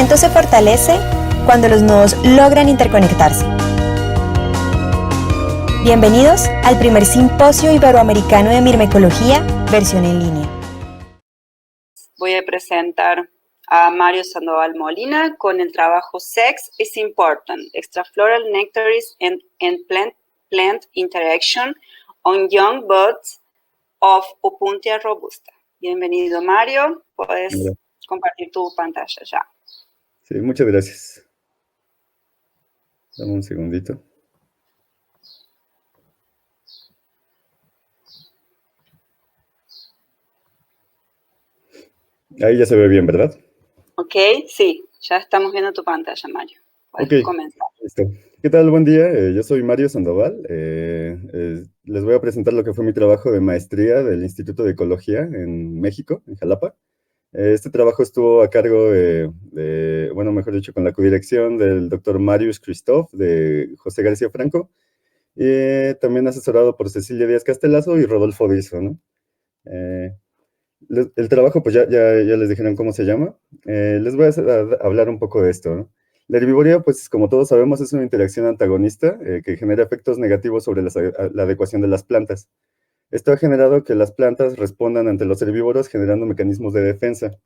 conocimiento se fortalece cuando los nodos logran interconectarse. Bienvenidos al primer Simposio Iberoamericano de Mirmecología, versión en línea. Voy a presentar a Mario Sandoval Molina con el trabajo Sex is Important, Extrafloral Nectaries and Plant Interaction on Young Buds of Opuntia robusta. Bienvenido, Mario. Puedes compartir tu pantalla ya. Sí, muchas gracias. Dame un segundito. Ahí ya se ve bien, ¿verdad? Ok, sí, ya estamos viendo tu pantalla, Mario. Puedes comenzar. Listo. ¿Qué tal? Buen día. Yo soy Mario Sandoval. Les voy a presentar lo que fue mi trabajo de maestría del Instituto de Ecología en México, en Jalapa. Este trabajo estuvo a cargo bueno, mejor dicho, con la codirección del doctor Marius Christoph, de José García Franco, y también asesorado por Cecilia Díaz Castelazo y Rodolfo Dizo, ¿no? El trabajo, pues ya les dijeron cómo se llama. Les voy a hablar un poco de esto, ¿no? La herbivoría, pues como todos sabemos, es una interacción antagonista que genera efectos negativos sobre la adecuación de las plantas. Esto ha generado que las plantas respondan ante los herbívoros generando mecanismos de defensa.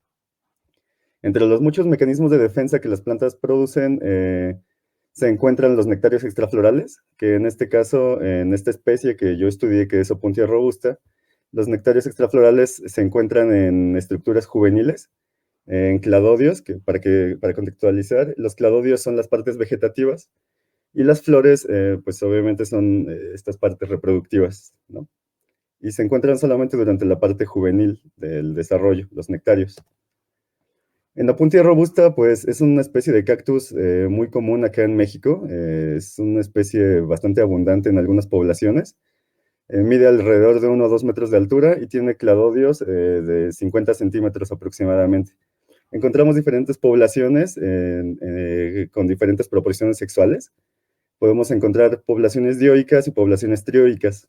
Entre los muchos mecanismos de defensa que las plantas producen, se encuentran los nectarios extraflorales, que en este caso, en esta especie que yo estudié, que es Opuntia robusta, los nectarios extraflorales se encuentran en estructuras juveniles, en cladodios, para contextualizar, los cladodios son las partes vegetativas, y las flores, pues obviamente son estas partes reproductivas, ¿no? Y se encuentran solamente durante la parte juvenil del desarrollo, los nectarios. En Opuntia robusta, pues es una especie de cactus muy común acá en México. Es una especie bastante abundante en algunas poblaciones. Mide alrededor de 1 o 2 metros de altura y tiene cladodios de 50 centímetros aproximadamente. Encontramos diferentes poblaciones con diferentes proporciones sexuales. Podemos encontrar poblaciones dioicas y poblaciones trioicas.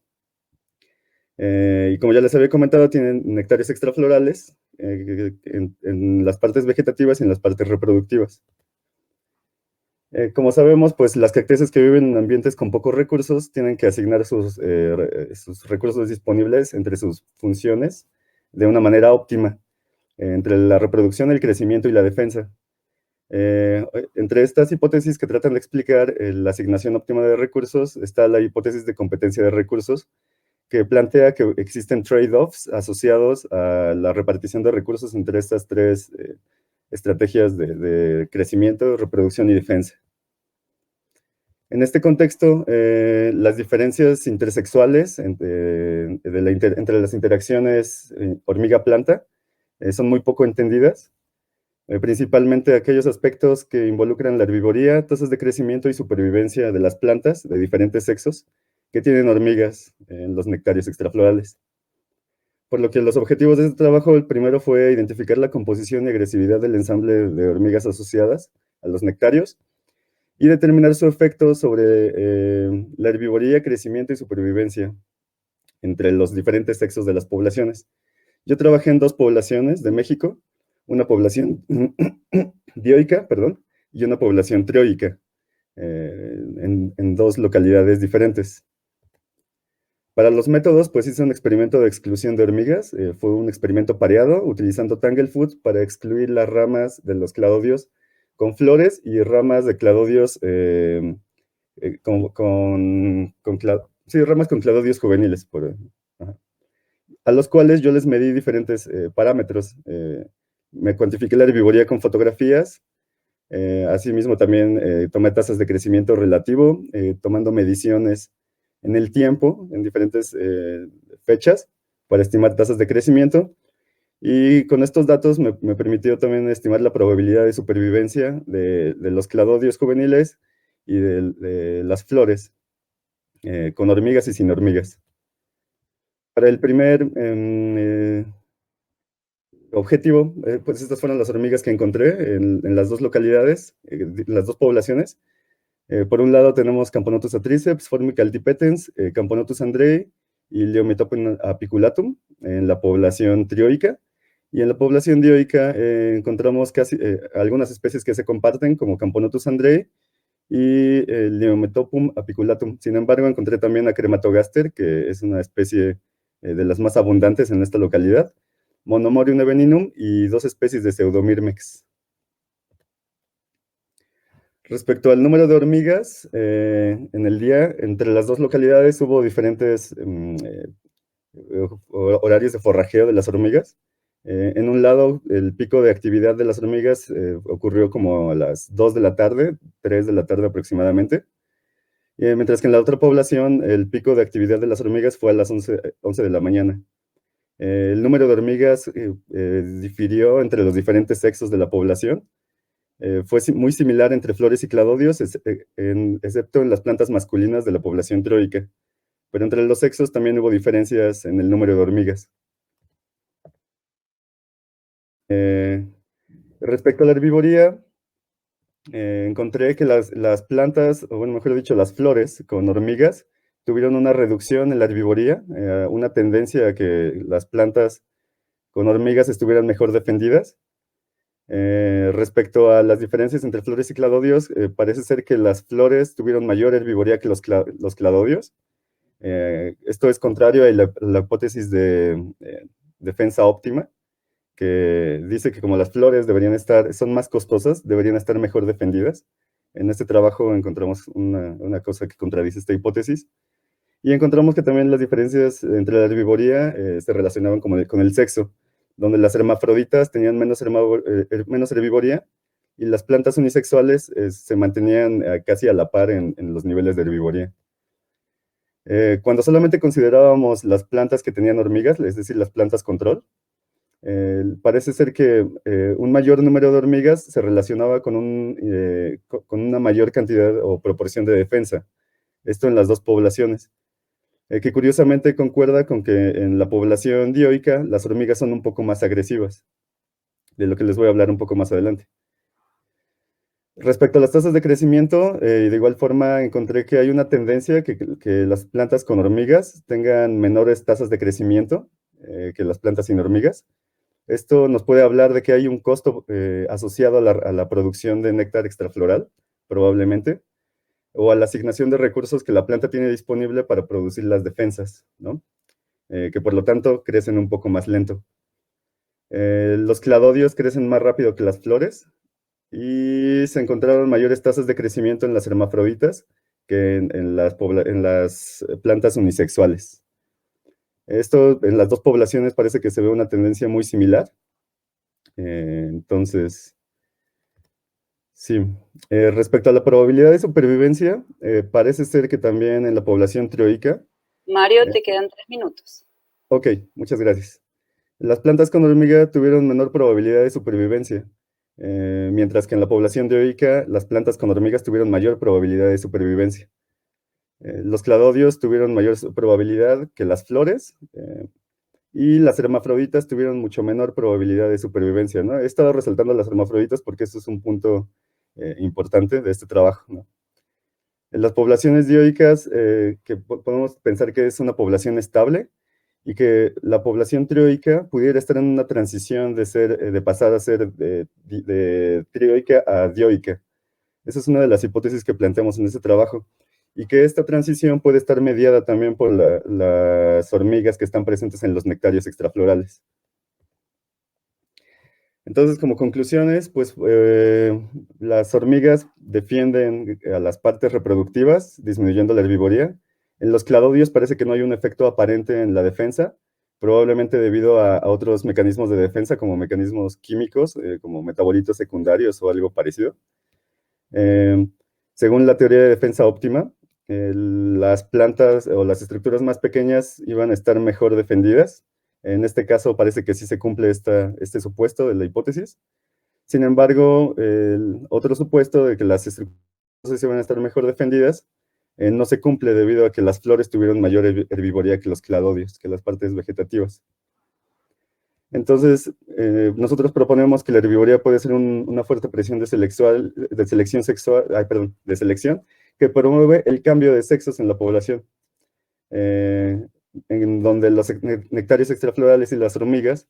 Y como ya les había comentado, tienen nectarios extraflorales en las partes vegetativas y en las partes reproductivas. Como sabemos, pues las cactáceas que viven en ambientes con pocos recursos tienen que asignar sus recursos disponibles entre sus funciones de una manera óptima, entre la reproducción, el crecimiento y la defensa. Entre estas hipótesis que tratan de explicar la asignación óptima de recursos está la hipótesis de competencia de recursos, que plantea que existen trade-offs asociados a la repartición de recursos entre estas tres estrategias de crecimiento, reproducción y defensa. En este contexto, las diferencias intersexuales entre las interacciones hormiga-planta son muy poco entendidas, principalmente aquellos aspectos que involucran la herbivoría, tasas de crecimiento y supervivencia de las plantas de diferentes sexos que tienen hormigas en los nectarios extraflorales. Por lo que los objetivos de este trabajo, el primero fue identificar la composición y agresividad del ensamble de hormigas asociadas a los nectarios y determinar su efecto sobre la herbivoría, crecimiento y supervivencia entre los diferentes sexos de las poblaciones. Yo trabajé en 2 poblaciones de México, una población dioica, y una población trioica, en 2 localidades diferentes. Para los métodos, pues hice un experimento de exclusión de hormigas. Fue un experimento pareado, utilizando Tanglefoot para excluir las ramas de los cladodios con flores y ramas de cladodios ramas con cladodios juveniles, a los cuales yo les medí diferentes parámetros. Me cuantifiqué la herbivoría con fotografías. Asimismo, también tomé tasas de crecimiento relativo, tomando mediciones en el tiempo, en diferentes fechas, para estimar tasas de crecimiento. Y con estos datos me permitió también estimar la probabilidad de supervivencia de los cladodios juveniles y de las flores, con hormigas y sin hormigas. Para el primer objetivo, pues estas fueron las hormigas que encontré en las 2 localidades, en las 2 poblaciones. Por un lado tenemos Camponotus atriceps, Formica altipetens, Camponotus andrei y Leometopon apiculatum en la población trioica, Y en la población dioica encontramos algunas especies que se comparten, como Camponotus andrei y el Neometopum apiculatum. Sin embargo, encontré también a Crematogaster, que es una especie de las más abundantes en esta localidad, Monomorium eveninum y 2 especies de Pseudomyrmex. Respecto al número de hormigas, en el día, entre las 2 localidades hubo diferentes horarios de forrajeo de las hormigas. En un lado, el pico de actividad de las hormigas ocurrió como a las 2 de la tarde, 3 de la tarde aproximadamente, mientras que en la otra población el pico de actividad de las hormigas fue a las 11 de la mañana. El número de hormigas difirió entre los diferentes sexos de la población. Fue muy similar entre flores y cladodios, excepto en las plantas masculinas de la población troica. Pero entre los sexos también hubo diferencias en el número de hormigas. Respecto a la herbivoría, encontré que las plantas, o bueno, mejor dicho, las flores con hormigas, tuvieron una reducción en la herbivoría, una tendencia a que las plantas con hormigas estuvieran mejor defendidas. Respecto a las diferencias entre flores y cladodios, parece ser que las flores tuvieron mayor herbivoría que los cladodios. Esto es contrario a la hipótesis de defensa óptima, que dice que como las flores son más costosas, deberían estar mejor defendidas. En este trabajo encontramos una cosa que contradice esta hipótesis. Y encontramos que también las diferencias entre la herbivoría se relacionaban con el sexo, donde las hermafroditas tenían menos herbivoría y las plantas unisexuales se mantenían casi a la par en los niveles de herbivoría. Cuando solamente considerábamos las plantas que tenían hormigas, es decir, las plantas control, parece ser que un mayor número de hormigas se relacionaba con una mayor cantidad o proporción de defensa. Esto en las 2 poblaciones. Que curiosamente concuerda con que en la población dioica las hormigas son un poco más agresivas, de lo que les voy a hablar un poco más adelante. Respecto a las tasas de crecimiento, de igual forma encontré que hay una tendencia que las plantas con hormigas tengan menores tasas de crecimiento que las plantas sin hormigas. Esto nos puede hablar de que hay un costo asociado a la producción de néctar extrafloral, probablemente, o a la asignación de recursos que la planta tiene disponible para producir las defensas, ¿no? Que por lo tanto crecen un poco más lento. Los cladodios crecen más rápido que las flores y se encontraron mayores tasas de crecimiento en las hermafroditas que en las plantas unisexuales. Esto en las 2 poblaciones parece que se ve una tendencia muy similar. Entonces, sí. Respecto a la probabilidad de supervivencia, parece ser que también en la población trioica. Mario, te quedan 3 minutos. Ok, muchas gracias. Las plantas con hormiga tuvieron menor probabilidad de supervivencia, mientras que en la población dioica las plantas con hormigas tuvieron mayor probabilidad de supervivencia. Los cladodios tuvieron mayor probabilidad que las flores, y las hermafroditas tuvieron mucho menor probabilidad de supervivencia, ¿no? He estado resaltando las hermafroditas porque eso es un punto importante de este trabajo, ¿no? En las poblaciones dioicas, que podemos pensar que es una población estable y que la población trioica pudiera estar en una transición de pasar a ser de trioica a dioica. Esa es una de las hipótesis que planteamos en este trabajo. Y que esta transición puede estar mediada también por las hormigas que están presentes en los nectarios extraflorales. Entonces, como conclusiones, pues las hormigas defienden a las partes reproductivas, disminuyendo la herbivoría. En los cladodios parece que no hay un efecto aparente en la defensa, probablemente debido a otros mecanismos de defensa, como mecanismos químicos, como metabolitos secundarios o algo parecido. Según la teoría de defensa óptima, las plantas o las estructuras más pequeñas iban a estar mejor defendidas. En este caso parece que sí se cumple este supuesto de la hipótesis. Sin embargo, el otro supuesto de que las estructuras iban a estar mejor defendidas no se cumple debido a que las flores tuvieron mayor herbivoría que los cladodios, que las partes vegetativas. Entonces, nosotros proponemos que la herbivoría puede ser una fuerte presión de selección que promueve el cambio de sexos en la población, en donde los nectarios extraflorales y las hormigas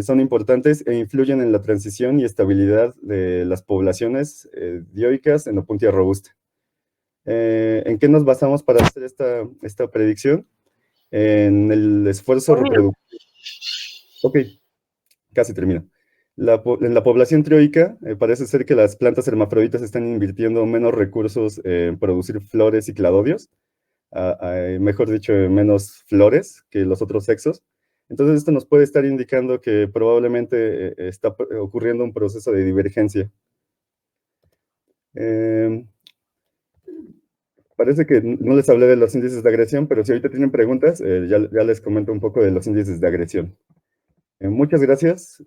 son importantes e influyen en la transición y estabilidad de las poblaciones dioicas en Opuntia robusta. ¿En qué nos basamos para hacer esta predicción? En el esfuerzo reproductivo. Ok, casi termino. En la población trioica parece ser que las plantas hermafroditas están invirtiendo menos recursos en producir flores y cladodios, mejor dicho, menos flores que los otros sexos. Entonces esto nos puede estar indicando que probablemente está ocurriendo un proceso de divergencia. Parece que no les hablé de los índices de agresión, pero si ahorita tienen preguntas, ya les comento un poco de los índices de agresión. Muchas gracias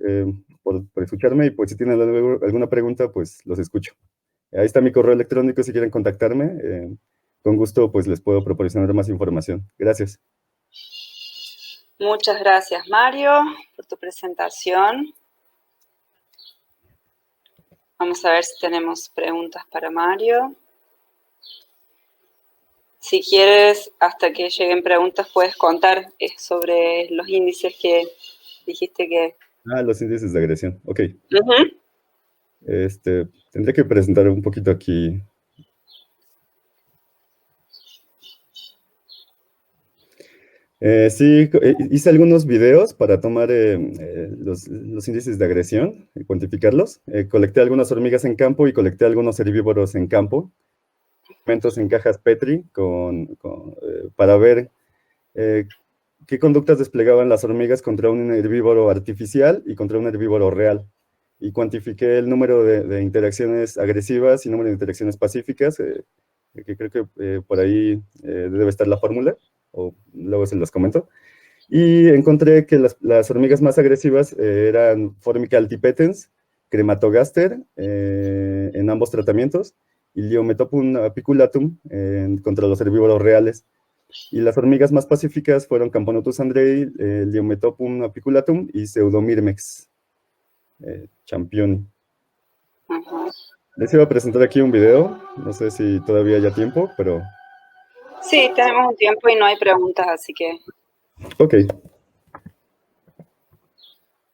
por escucharme y pues si tienen alguna pregunta, pues los escucho. Ahí está mi correo electrónico si quieren contactarme. Con gusto pues les puedo proporcionar más información. Gracias. Muchas gracias, Mario, por tu presentación. Vamos a ver si tenemos preguntas para Mario. Si quieres, hasta que lleguen preguntas, puedes contar sobre los índices que dijiste que... Los índices de agresión, ok. Tendré que presentar un poquito aquí. Sí, hice algunos videos para tomar los índices de agresión y cuantificarlos. Colecté algunas hormigas en campo y colecté algunos herbívoros en campo. Experimentos en cajas Petri para ver qué conductas desplegaban las hormigas contra un herbívoro artificial y contra un herbívoro real. Y cuantifiqué el número de interacciones agresivas y número de interacciones pacíficas, que creo que por ahí debe estar la fórmula, o luego se los comento. Y encontré que las hormigas más agresivas eran Formica altipetens, Crematogaster, en ambos tratamientos, y Liometopum apiculatum contra los herbívoros reales. Y las hormigas más pacíficas fueron Camponotus andrei, Liometopum apiculatum y Pseudomyrmex championi. Les iba a presentar aquí un video, no sé si todavía haya tiempo, pero... Sí, tenemos un tiempo y no hay preguntas, así que... Ok.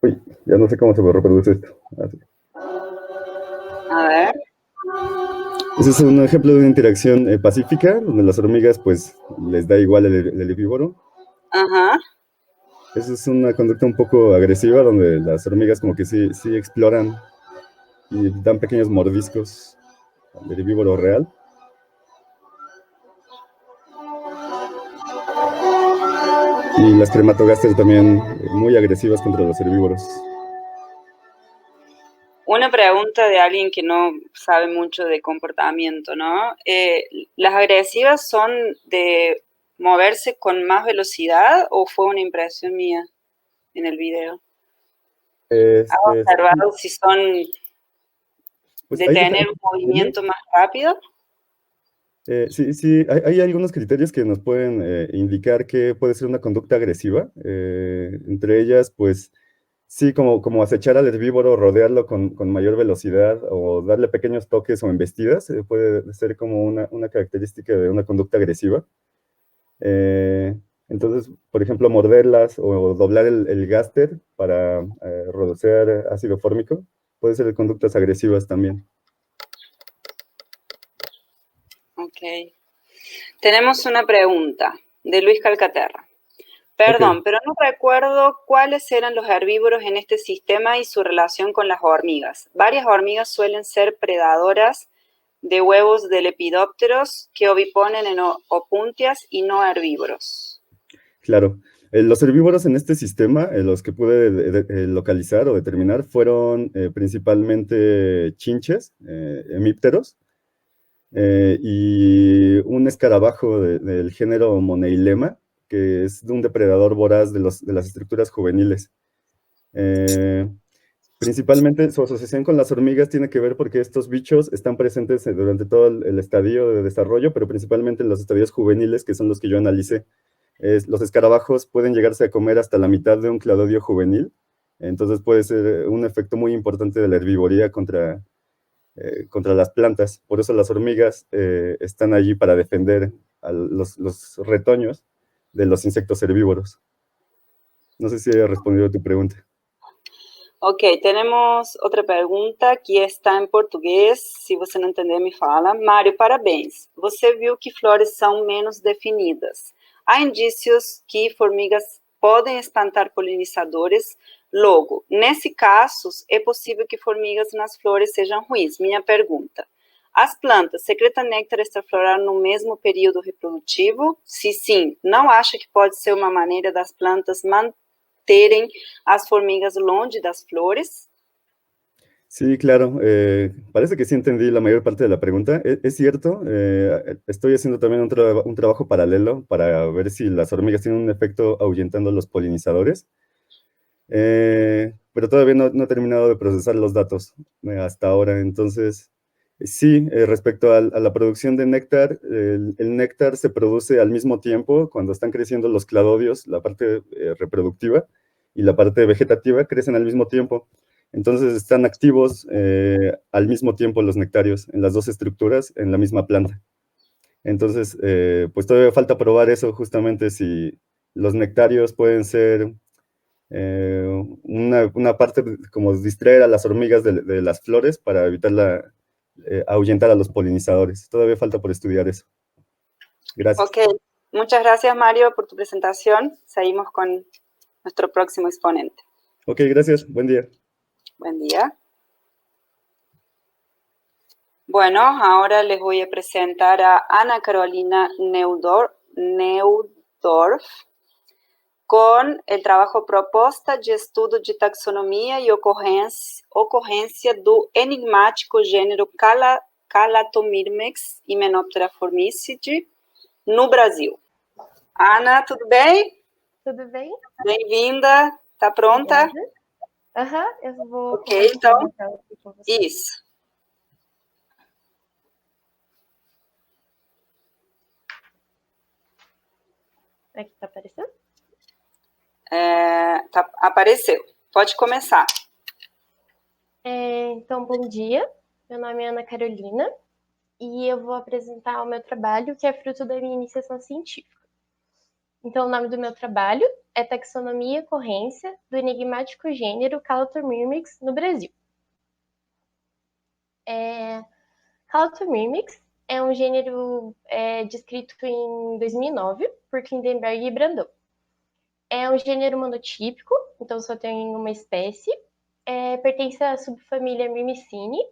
Uy, ya no sé cómo se reproduce esto. Así. A ver. Ese es un ejemplo de una interacción pacífica, donde las hormigas, pues, les da igual el herbívoro. Ajá. Esa es una conducta un poco agresiva, donde las hormigas como que sí exploran y dan pequeños mordiscos al herbívoro real. Y las Crematogaster también muy agresivas contra los herbívoros. Una pregunta de alguien que no sabe mucho de comportamiento, ¿no? ¿Las agresivas son de moverse con más velocidad o fue una impresión mía en el video? ¿Has observado si son pues de tener un movimiento más rápido? Sí, hay algunos criterios que nos pueden indicar que puede ser una conducta agresiva. Entre ellas, pues, sí, como acechar al herbívoro, rodearlo con mayor velocidad o darle pequeños toques o embestidas, puede ser como una característica de una conducta agresiva. Entonces, por ejemplo, morderlas o doblar el gáster para reducir ácido fórmico, puede ser de conductas agresivas también. Ok. Tenemos una pregunta de Luis Calcaterra. Perdón, pero no recuerdo cuáles eran los herbívoros en este sistema y su relación con las hormigas. Varias hormigas suelen ser predadoras de huevos de lepidópteros que oviponen en opuntias y no herbívoros. Claro. Los herbívoros en este sistema, los que pude localizar o determinar, fueron principalmente chinches, hemípteros, y un escarabajo del género Moneilema, que es de un depredador voraz de las estructuras juveniles. Principalmente su asociación con las hormigas tiene que ver porque estos bichos están presentes durante todo el estadio de desarrollo, pero principalmente en los estadios juveniles, que son los que yo analicé. Los escarabajos pueden llegarse a comer hasta la mitad de un cladodio juvenil, entonces puede ser un efecto muy importante de la herbivoría contra las plantas. Por eso las hormigas están allí para defender a los retoños de los insectos herbívoros. No sé si he respondido a tu pregunta. Ok, temos outra pergunta que está em português. Se você não entender, me fala. Mário, parabéns. Você viu que flores são menos definidas. Há indícios que formigas podem espantar polinizadores. Logo, nesse caso, é possível que formigas nas flores sejam ruins. Minha pergunta. As plantas secretam néctar extrafloral no mesmo período reprodutivo? Se sim, não acha que pode ser uma maneira das plantas manterem as formigas longe das flores? Sí, claro. Parece que sí entendí la mayor parte de la pregunta. Es cierto, estoy haciendo también un trabajo paralelo para ver si las hormigas tienen un efecto ahuyentando a los polinizadores. Pero todavía no he terminado de procesar los datos hasta ahora. Entonces, sí, respecto a la producción de néctar, el néctar se produce al mismo tiempo cuando están creciendo los cladodios, la parte reproductiva y la parte vegetativa crecen al mismo tiempo. Entonces están activos al mismo tiempo los nectarios en las dos estructuras en la misma planta. Entonces, pues todavía falta probar eso, justamente si los nectarios pueden ser una parte como distraer a las hormigas de las flores para evitar ahuyentar a los polinizadores. Todavía falta por estudiar eso. Gracias. Ok, muchas gracias Mario por tu presentación. Seguimos con nuestro próximo exponente. Ok, gracias. Buen día. Buen día. Bueno, ahora les voy a presentar a Ana Carolina Neudorf con el trabajo Proposta de Estudo de Taxonomia e Ocorrência do enigmático gênero Calatomyrmex Hymenoptera formicide no Brasil. Ana, tudo bem? Tudo bem? Bem-vinda. Tá pronta? Aham, eu vou... Ok, então, isso. Aqui tá aparecendo? Apareceu. Pode começar. Então, bom dia. Meu nome é Ana Carolina e eu vou apresentar o meu trabalho, que é fruto da minha iniciação científica. Então, o nome do meu trabalho é Taxonomia e Ocorrência do enigmático gênero Calatomyrmex no Brasil. Calatomyrmex é um gênero descrito em 2009 por Kindenberg e Brandão. É um gênero monotípico, então só tem uma espécie, pertence à subfamília Myrmicinae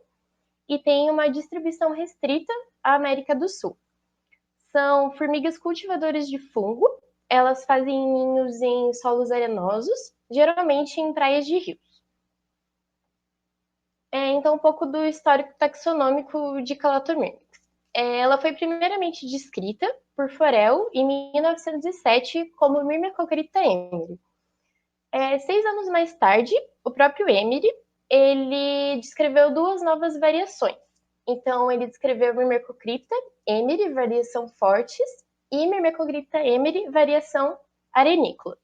e tem uma distribuição restrita à América do Sul. São formigas cultivadoras de fungo, elas fazem ninhos em solos arenosos, geralmente em praias de rios. Então, um pouco do histórico taxonômico de Calatomyrmex. Ela foi primeiramente descrita por Forel em 1907 como Myrmecocripta emery. 6 anos mais tarde, o próprio Emery, ele descreveu 2 novas variações. Então, ele descreveu Myrmecocripta emery, variação fortis, e Myrmecocripta emery, variação arenícola.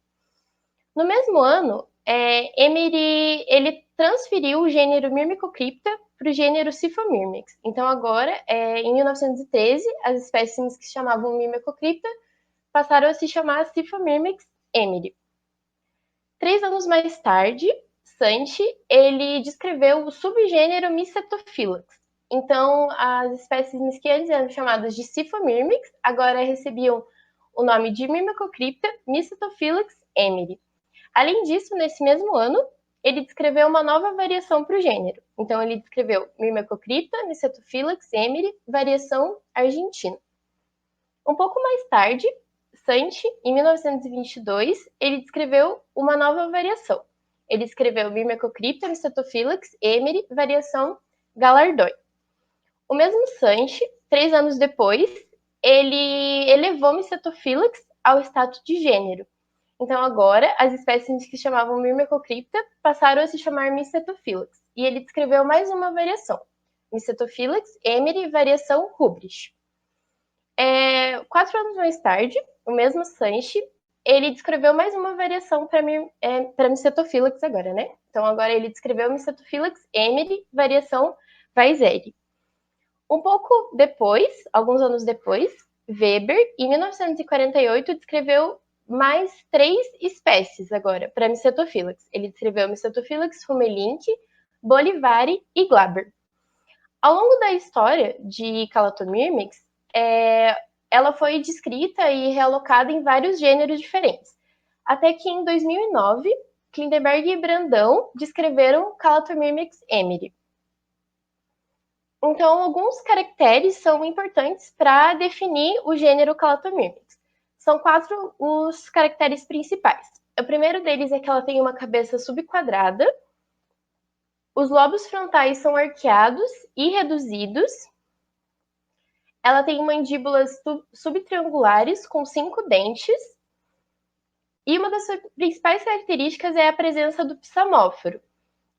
No mesmo ano, Emery ele transferiu o gênero Myrmecocripta para o gênero Scyphomyrmex. Então, agora, em 1913, as espécies que se chamavam Myrmecocripta passaram a se chamar Scyphomyrmex emery. 3 anos mais tarde, Santi, ele descreveu o subgênero Mycetophylax. Então, as espécies que antes eram chamadas de Scyphomyrmex, agora recebiam o nome de Myrmecocripta Mycetophylax emery. Além disso, nesse mesmo ano, ele descreveu uma nova variação para o gênero. Então, ele descreveu Myrmecocripta Mycetophylax emery, variação argentina. Um pouco mais tarde, Santi, em 1922, ele descreveu uma nova variação. Ele escreveu Myrmecocripta Mycetophylax emery, variação Gallardoi. O mesmo Santi, 3 anos depois, ele elevou Mycetophylax ao status de gênero. Então, agora, as espécies que se chamavam Myrmecocripta passaram a se chamar Mycetophylax. E ele descreveu mais uma variação, Mycetophylax emery, variação Hubrich. 4 anos mais tarde, o mesmo Sanchi, ele descreveu mais uma variação para Mycetophylax agora, né? Então, agora ele descreveu Mycetophylax emery, variação Weiseri. Um pouco depois, alguns anos depois, Weber, em 1948, descreveu mais 3 espécies agora para Mycetophylax. Ele descreveu Mycetophylax, Rumelink, Bolivari e Glaber. Ao longo da história de Calatomyrmex, ela foi descrita e realocada em vários gêneros diferentes. Até que em 2009, Klindenberg e Brandão descreveram Calatomyrmex emiri. Então, alguns caracteres são importantes para definir o gênero Calatomyrmex. São 4 os caracteres principais. O primeiro deles é que ela tem uma cabeça subquadrada, os lobos frontais são arqueados e reduzidos, ela tem mandíbulas subtriangulares com 5 dentes, e uma das principais características é a presença do psamóforo.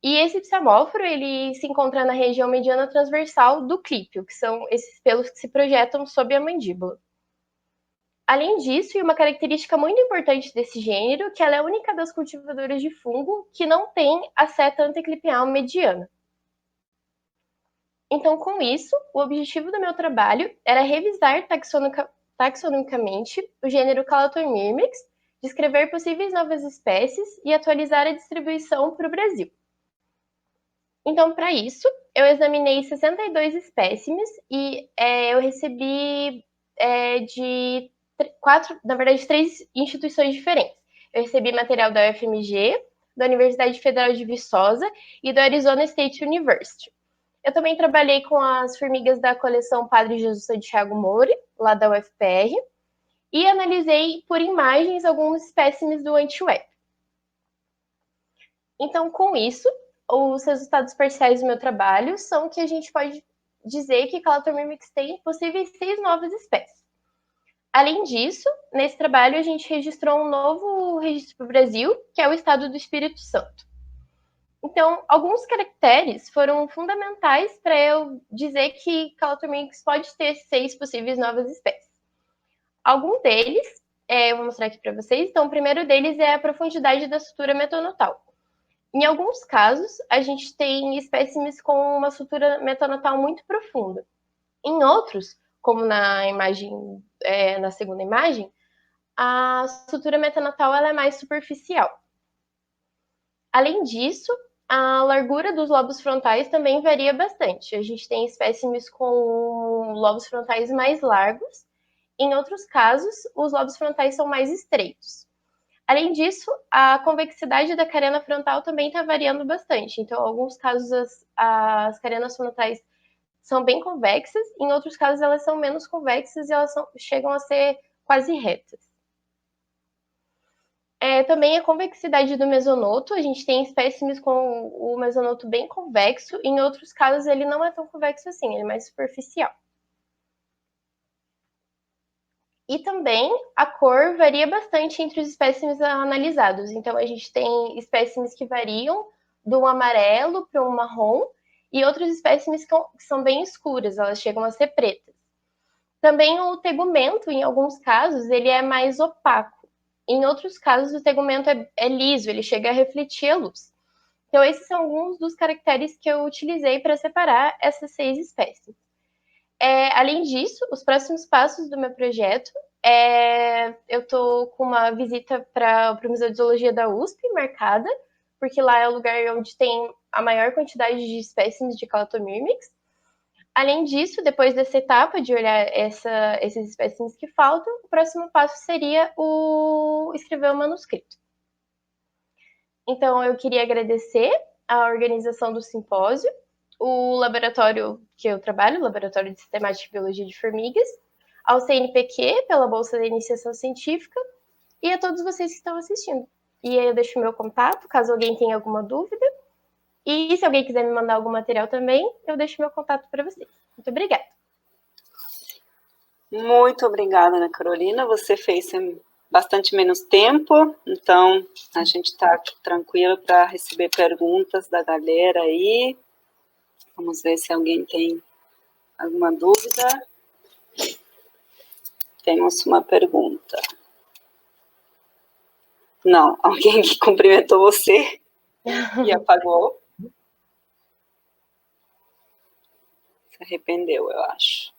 E esse psamóforo, ele se encontra na região mediana transversal do clípio, que são esses pelos que se projetam sob a mandíbula. Além disso, e uma característica muito importante desse gênero, que ela é a única das cultivadoras de fungo que não tem a seta anticlipial mediana. Então, com isso, o objetivo do meu trabalho era revisar taxonomicamente o gênero Calatomyrmex, descrever possíveis novas espécies e atualizar a distribuição para o Brasil. Então, para isso, eu examinei 62 espécimes e eu recebi de 3 instituições diferentes. Eu recebi material da UFMG, da Universidade Federal de Viçosa e do Arizona State University. Eu também trabalhei com as formigas da coleção Padre Jesus Santiago Mori, lá da UFPR, e analisei por imagens alguns espécimes do Antiweb. Então, com isso, os resultados parciais do meu trabalho são que a gente pode dizer que Calatomyrmex tem possíveis 6 novas espécies. Além disso, nesse trabalho a gente registrou um novo registro para o Brasil, que é o estado do Espírito Santo. Então, alguns caracteres foram fundamentais para eu dizer que Calatomyrmex pode ter 6 possíveis novas espécies. Algum deles, eu vou mostrar aqui para vocês. Então, o primeiro deles é a profundidade da sutura metonotal. Em alguns casos, a gente tem espécimes com uma sutura metonotal muito profunda. Em outros, como na imagem, na segunda imagem, a sutura metonotal ela é mais superficial. Além disso, a largura dos lobos frontais também varia bastante. A gente tem espécimes com lobos frontais mais largos. Em outros casos, os lobos frontais são mais estreitos. Além disso, a convexidade da carena frontal também está variando bastante. Então, em alguns casos, as carenas frontais são bem convexas, em outros casos, elas são menos convexas e elas chegam a ser quase retas. Também a convexidade do mesonoto, a gente tem espécimes com o mesonoto bem convexo, em outros casos ele não é tão convexo assim, ele é mais superficial. E também a cor varia bastante entre os espécimes analisados. Então, a gente tem espécimes que variam do amarelo para um marrom e outros espécimes que são bem escuras, elas chegam a ser pretas. Também o tegumento, em alguns casos, ele é mais opaco. Em outros casos, o tegumento é liso, ele chega a refletir a luz. Então, esses são alguns dos caracteres que eu utilizei para separar essas 6 espécies. Além disso, os próximos passos do meu projeto, eu estou com uma visita para o Museu de Zoologia da USP marcada, porque lá é o lugar onde tem a maior quantidade de espécimes de Calatomyrmex. Além disso, depois dessa etapa de olhar esses espécimes que faltam, o próximo passo seria escrever o manuscrito. Então, eu queria agradecer a organização do simpósio, o laboratório que eu trabalho, o Laboratório de Sistemática e Biologia de Formigas, ao CNPq pela Bolsa da Iniciação Científica e a todos vocês que estão assistindo. E aí eu deixo o meu contato, caso alguém tenha alguma dúvida. E se alguém quiser me mandar algum material também, eu deixo meu contato para vocês. Muito obrigada. Muito obrigada, Ana Carolina. Você fez em bastante menos tempo, então a gente está tranquilo para receber perguntas da galera aí. Vamos ver se alguém tem alguma dúvida. Temos uma pergunta. Não, alguém que cumprimentou você e apagou. Se arrependeu, eu acho.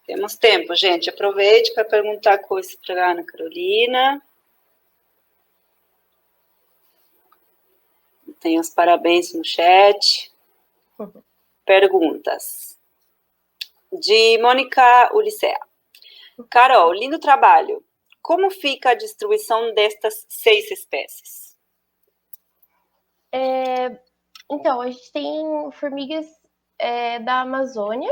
Temos tempo, gente. Aproveite para perguntar coisas para a Ana Carolina. Tem os parabéns no chat. Perguntas. De Mônica Ulicea. Carol, lindo trabalho. Como fica a distribuição destas 6 espécies? Então, a gente tem formigas da Amazônia.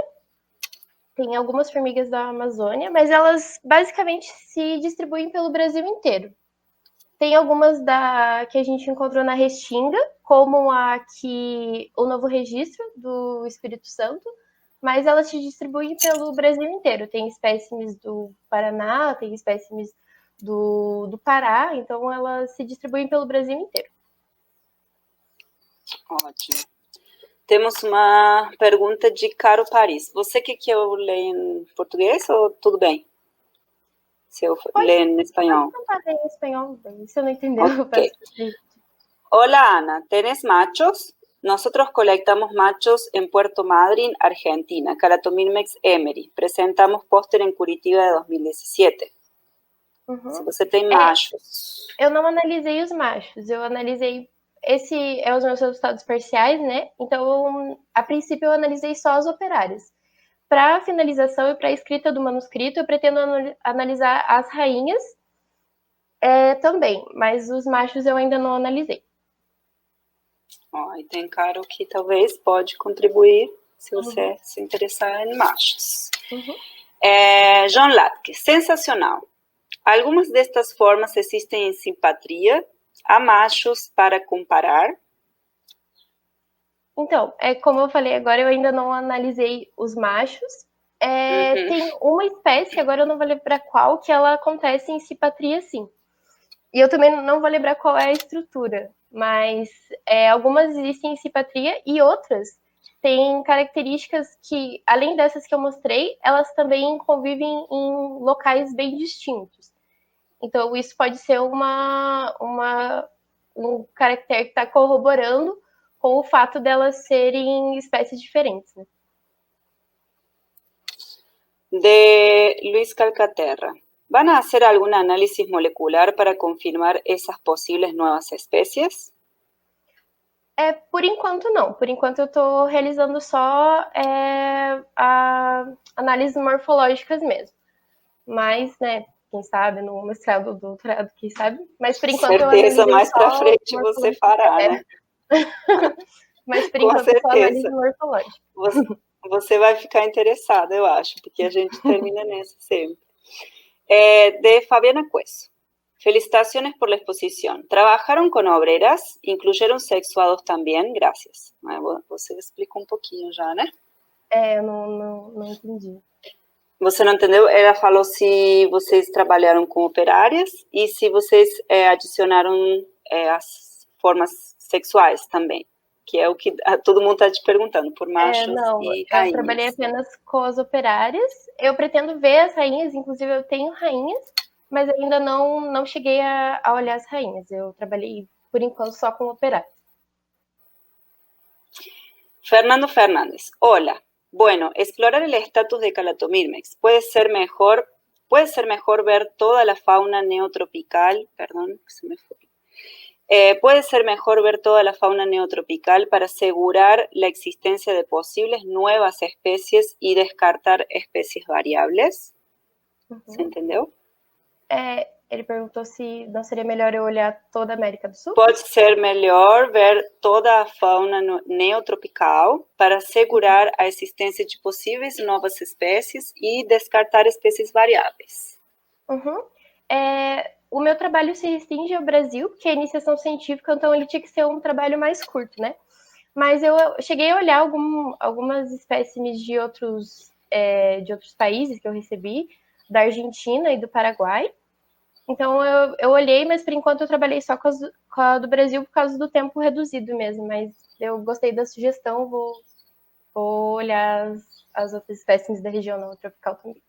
Tem algumas formigas da Amazônia, mas elas basicamente se distribuem pelo Brasil inteiro. Tem algumas que a gente encontrou na Restinga, como o Novo Registro do Espírito Santo, mas elas se distribuem pelo Brasil inteiro. Tem espécimes do Paraná, tem espécimes do Pará, então elas se distribuem pelo Brasil inteiro. Ótimo. Temos uma pergunta de Caro Paris. Você quer que eu leia em português ou tudo bem? Se eu ler em espanhol. Pode tentar ler em espanhol, se eu não entendeu. Okay. Hola Ana, ¿tenés machos? Nosotros colectamos machos en Puerto Madryn, Argentina, Calatomirmex Emery. Presentamos póster en Curitiba de 2017. Se você tem machos. Eu não analisei os machos, eu analisei... Esse é os meus resultados parciais, né? Então, a princípio, eu analisei só as operárias. Para a finalização e para a escrita do manuscrito, eu pretendo analisar as rainhas também, mas os machos eu ainda não analisei. E tem Caro que talvez pode contribuir se você se interessar em machos. João Latke, sensacional. Algumas destas formas existem em simpatria. Há machos para comparar? Então, como eu falei agora, eu ainda não analisei os machos. Tem uma espécie, agora eu não vou lembrar qual, que ela acontece em simpatria, sim. E eu também não vou lembrar qual é a estrutura, mas algumas existem em simpatria e outras têm características que, além dessas que eu mostrei, elas também convivem em locais bem distintos. Então, isso pode ser um caractere que está corroborando com o fato delas serem espécies diferentes, né? De Luis Calcaterra. ¿Van a hacer algún análisis molecular para confirmar esas posibles nuevas especies? Por enquanto, não. Por enquanto, eu estou realizando só análises morfológicas mesmo. Mas, né, quem sabe, no mestrado, do doutorado, quem sabe. Mas, por enquanto, certeza, eu mais para frente você fará, né? Mas, por enquanto, eu só análise morfológica. Você vai ficar interessada, eu acho, porque a gente termina nessa sempre. De Fabiana Cueso. Felicitaciones por la exposición. ¿Trabajaron con obreras? ¿Incluyeron sexuados también? Gracias. Você explicou um pouquinho já, né? Eu não entendi. Você não entendeu? Ela falou se vocês trabalharam com operárias e se vocês adicionaram as formas sexuais também, que é o que todo mundo está te perguntando, por machos e rainhas. Eu trabalhei apenas com as operárias. Eu pretendo ver as rainhas, inclusive eu tenho rainhas, mas ainda não cheguei a olhar as rainhas. Eu trabalhei, por enquanto, só com operárias. Fernando Fernández. Hola. Bueno, explorar el estatus de Calatomirmex. Puede ser mejor ver toda la fauna neotropical, puede ser mejor ver toda la fauna neotropical para asegurar la existencia de posibles nuevas especies y descartar especies variables. ¿Se entendeu? Ele perguntou se não seria melhor eu olhar toda a América do Sul? Pode ser melhor ver toda a fauna neotropical para assegurar a existência de possíveis novas espécies e descartar espécies variáveis. O meu trabalho se restringe ao Brasil, porque é iniciação científica, então ele tinha que ser um trabalho mais curto, né? Mas eu cheguei a olhar algumas espécimes de outros países que eu recebi, da Argentina e do Paraguai. Então, eu olhei, mas por enquanto eu trabalhei só com a do Brasil por causa do tempo reduzido mesmo. Mas eu gostei da sugestão, vou olhar as outras espécies da região neotropical também.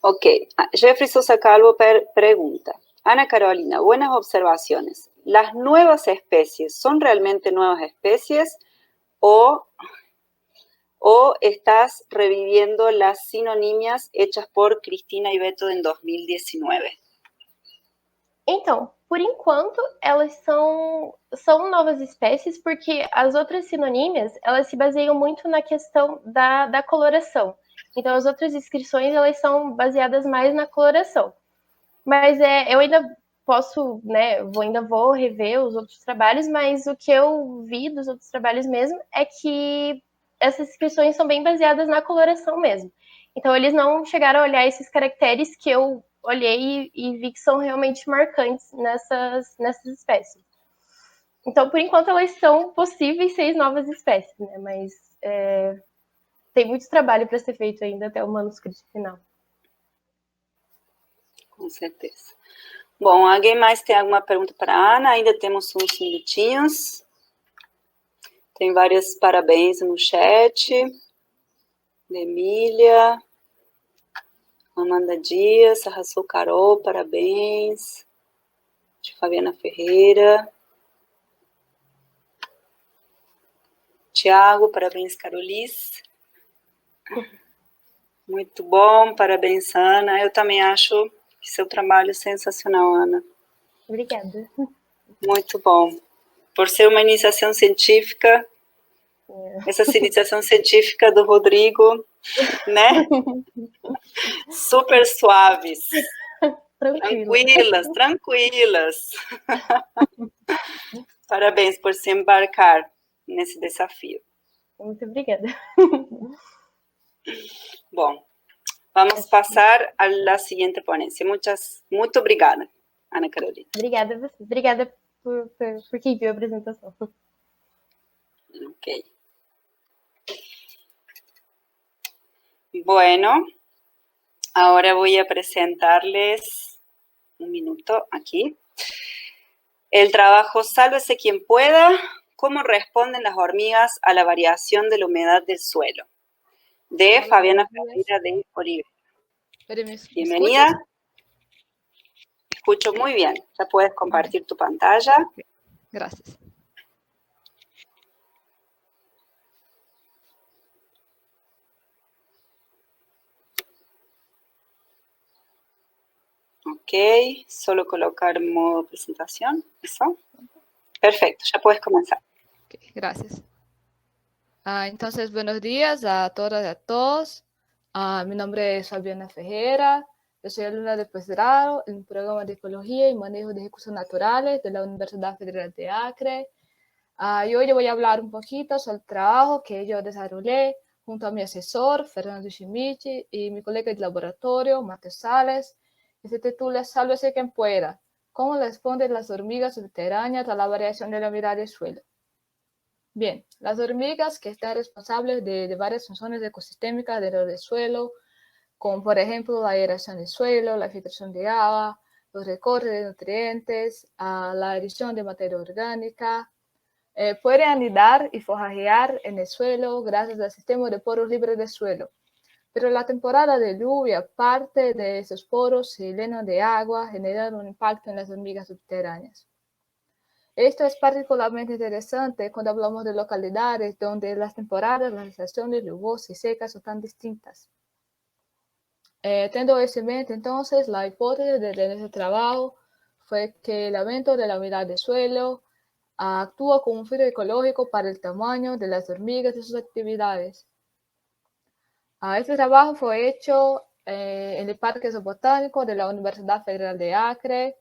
Ok. Jeffrey Sosa Calvo pregunta. Ana Carolina, buenas observaciones. ¿Las nuevas especies son realmente nuevas especies o ¿O estás reviviendo las sinonimias hechas por Cristina e Beto em 2019? Então, por enquanto, elas são novas espécies, porque as outras sinonímias, elas se baseiam muito na questão da coloração. Então, as outras inscrições, elas são baseadas mais na coloração. Mas eu ainda posso, né, ainda vou rever os outros trabalhos, mas o que eu vi dos outros trabalhos mesmo é que essas inscrições são bem baseadas na coloração mesmo. Então, eles não chegaram a olhar esses caracteres que eu olhei e vi que são realmente marcantes nessas espécies. Então, por enquanto, elas são possíveis 6 novas espécies, né? Mas tem muito trabalho para ser feito ainda até o manuscrito final. Com certeza. Bom, alguém mais tem alguma pergunta para a Ana? Ainda temos uns minutinhos. Tem vários parabéns no chat. De Emília. Amanda Dias, arrasou Carol, parabéns. De Fabiana Ferreira. Tiago, parabéns, Carolice. Muito bom, parabéns, Ana. Eu também acho que seu trabalho é sensacional, Ana. Obrigada. Muito bom. Por ser uma iniciação científica, essa iniciação científica do Rodrigo, né? Super suaves. Tranquilas. Parabéns por se embarcar nesse desafio. Muito obrigada. Bom, vamos passar à seguinte ponência. Muito obrigada, Ana Carolina. Obrigada a você. Obrigada por quem viu a apresentação. Ok. Bueno, ahora voy a presentarles un minuto aquí. El trabajo Sálvese quien pueda, cómo responden las hormigas a la variación de la humedad del suelo, de Fabiana Ferreira de Oliveira. Bienvenida. Escucho muy bien. Ya puedes compartir tu pantalla. Gracias. Ok, solo colocar modo presentación, ¿eso? Perfecto, ya puedes comenzar. Okay, gracias. Entonces, buenos días a todas y a todos. Mi nombre es Fabiana Ferreira. Yo soy alumna de posgrado en el programa de Ecología y Manejo de Recursos Naturales de la Universidad Federal de Acre. Y hoy voy a hablar un poquito sobre el trabajo que yo desarrollé junto a mi asesor, Fernando Schmidt, y mi colega de laboratorio, Mateo Sales, que se titula Sálvese quien pueda, cómo responden las hormigas subterráneas a la variación de la humedad del suelo. Bien, las hormigas que están responsables de varias funciones ecosistémicas del suelo, como por ejemplo la aeración del suelo, la filtración de agua, los recortes de nutrientes, la adición de materia orgánica, pueden anidar y forrajear en el suelo gracias al sistema de poros libres del suelo. Pero la temporada de lluvia, parte de esos poros se llenan de agua, generando un impacto en las hormigas subterráneas. Esto es particularmente interesante cuando hablamos de localidades donde las temporadas, las estaciones lluvosas y secas son tan distintas. Teniendo eso en mente, entonces, la hipótesis de este trabajo fue que el aumento de la humedad del suelo actúa como un filtro ecológico para el tamaño de las hormigas y sus actividades. Este trabajo fue hecho en el Parque Zoobotánico de la Universidad Federal de Acre,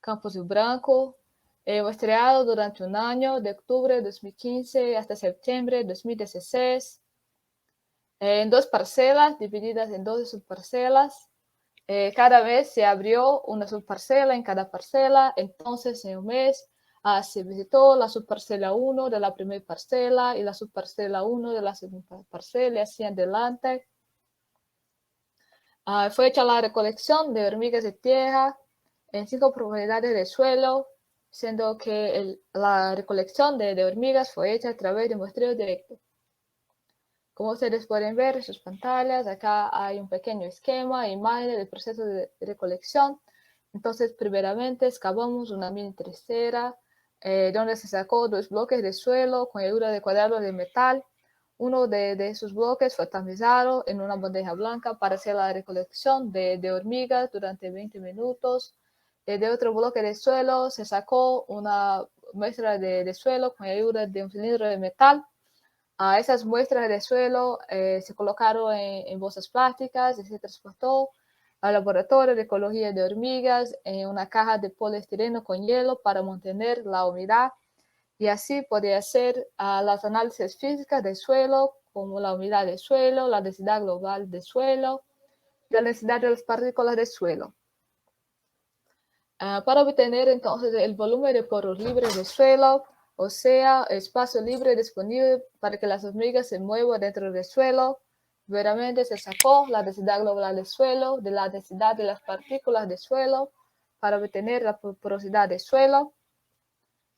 Campus Rio Branco, muestreado durante un año, de octubre de 2015 hasta septiembre de 2016, en 2 parcelas divididas en 12 subparcelas. Cada vez se abrió una subparcela en cada parcela, entonces en un mes se visitó la subparcela 1 de la primera parcela y la subparcela 1 de la segunda parcela y así adelante. Fue hecha la recolección de hormigas de tierra en 5 profundidades del suelo, siendo que la recolección de hormigas fue hecha a través de muestreo directo. Como ustedes pueden ver en sus pantallas, acá hay un pequeño esquema e imágenes del proceso de recolección. Entonces, primeramente, excavamos una mini tresera donde se sacó 2 bloques de suelo con ayuda de cuadrados de metal. Uno de sus bloques fue tamizado en una bandeja blanca para hacer la recolección de hormigas durante 20 minutos. De otro bloque de suelo se sacó una muestra de suelo con ayuda de un cilindro de metal. Esas muestras de suelo se colocaron en bolsas plásticas y se transportó al laboratorio de ecología de hormigas en una caja de poliestireno con hielo para mantener la humedad y así podía hacer las análisis físicas del suelo, como la humedad del suelo, la densidad global del suelo, la densidad de las partículas del suelo. Para obtener entonces el volumen de poros libres del suelo, o sea, espacio libre disponible para que las hormigas se muevan dentro del suelo, primeramente se sacó la densidad global del suelo de la densidad de las partículas del suelo para obtener la porosidad del suelo.